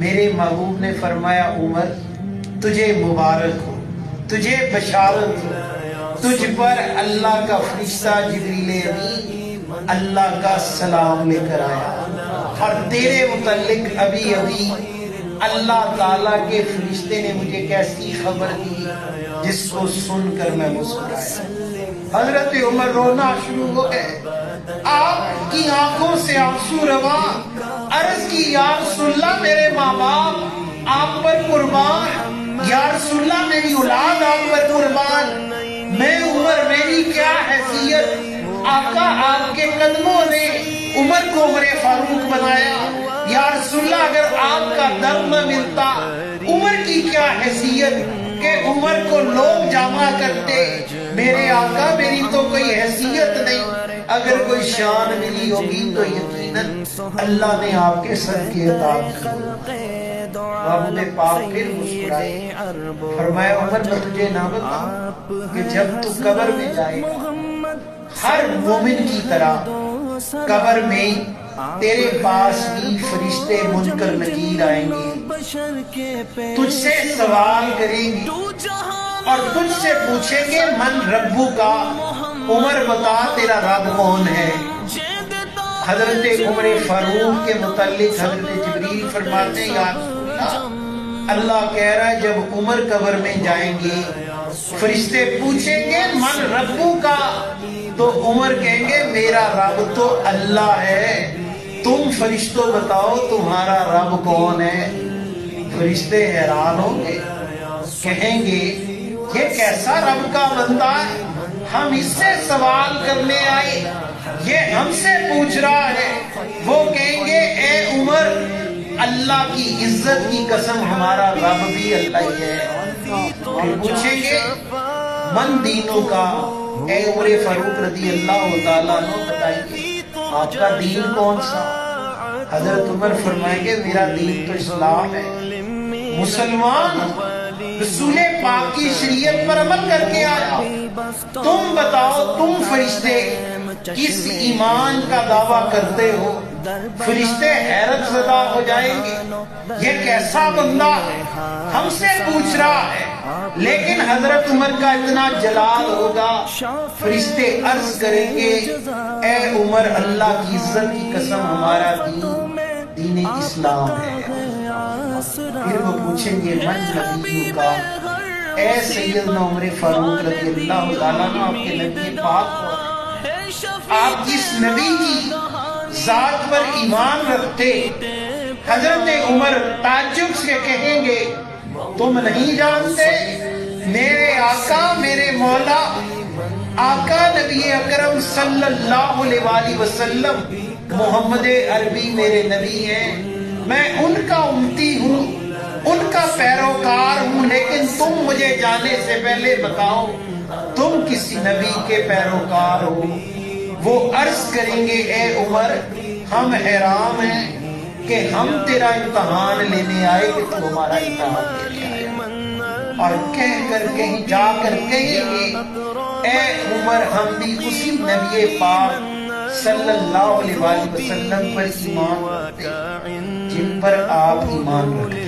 میرے محبوب نے فرمایا عمر تجھے مبارک ہو، تجھے بشارت ہو، تجھ پر اللہ کا فرشتہ جبریل امین اللہ کا سلام لے کر آیا، اور تیرے متعلق ابھی ابھی اللہ تعالیٰ کے فرشتے نے مجھے کیسی خبر دی جس کو سن کر میں مسکرایا۔ حضرت عمر رونا شروع ہو گئے، آپ کی آنکھوں سے آنسو رواں، عرض کی یا رسول اللہ میرے ماں باپ آپ پر قربان، یا رسول اللہ میری اولاد آپ پر قربان، میں عمر میری کیا حیثیت؟ آقا آپ کے قدموں نے عمر کو عمر فاروق بنایا، یا رسول اللہ اگر آپ کا در نہ ملتا عمر کی کیا حیثیت کہ عمر کو لوگ جمع کرتے، میرے آقا میری تو کوئی حیثیت نہیں، اگر کوئی شان ملی ہوگی تو یقیناً اللہ نے آپ کے صدقے عطا کی۔ محمد پاک پھر مسکرائے، فرمایا عمر میں تجھے نہ بتاؤں کہ جب تو قبر میں جائے گا ہر مومن کی طرح قبر میں تیرے پاس بھی فرشتے منکر نکیر آئیں گے، تجھ سے سوال کریں گے اور تجھ سے پوچھیں گے من ربو کا، عمر بتا تیرا رب کون ہے؟ حضرت عمر فاروق کے متعلق حضرت جبریل فرماتے ہیں یا رسول اللہ، اللہ کہہ رہا ہے جب عمر قبر میں جائیں گے فرشتے پوچھیں گے من ربو کا، تو عمر کہیں گے میرا رب تو اللہ ہے، تم فرشتوں بتاؤ تمہارا رب کون ہے؟ فرشتے حیران ہوں گے، کہیں گے یہ کیسا رب کا بندہ ہے، ہم اس سے سوال کرنے آئے، یہ ہم سے پوچھ رہا ہے۔ وہ کہیں گے اے عمر اللہ کی عزت کی قسم ہمارا رب بھی اللہ ہی ہے۔ پھر پوچھیں گے من دینوں کا، اے عمر فاروق رضی اللہ تعالیٰ عنہ بتائیے آپ کا دین کون سا؟ حضرت عمر فرمائیں گے میرا دین تو اسلام ہے، مسلمان رسول پاک کی شریعت پر عمل کر کے آیا، تم بتاؤ تم فرشتے کس ایمان کا دعویٰ کرتے ہو؟ فرشتے حیرت زدہ ہو جائیں گے، یہ کیسا بندہ ہے ہم سے پوچھ رہا ہے، لیکن حضرت عمر کا اتنا جلال ہوگا فرشتے عرض کریں گے اے عمر اللہ کی عزت کی قسم ہمارا دین اسلام ہے۔ پھر وہ پوچھیں گے من نبیوں کا، اے سیدنا عمر فاروق رضی اللہ تعالیٰ عنہ آپ کے نبی پاک کو، آپ جس نبی کی ذات پر ایمان رکھتے؟ حضرت عمر تعجب سے کہیں گے تم نہیں جانتے میرے آقا میرے مولا آقا نبی اکرم صلی اللہ علیہ وآلہ وسلم محمد عربی میرے نبی ہیں، میں ان کا امتی ہوں، ان کا پیروکار ہوں، لیکن تم مجھے جانے سے پہلے بتاؤ تم کس نبی کے پیروکار ہو؟ وہ عرض کریں گے اے عمر ہم حیران ہیں کہ ہم تیرا امتحان لینے آئے کہ تو ہمارا امتحان لینے آئے، اور کہہ کر کہیں جا کر کہیں گے اے عمر ہم بھی اسی نبی پاک صلی اللہ علیہ وسلم پر ایمان رکھتے جن پر آپ ایمان رکھتے۔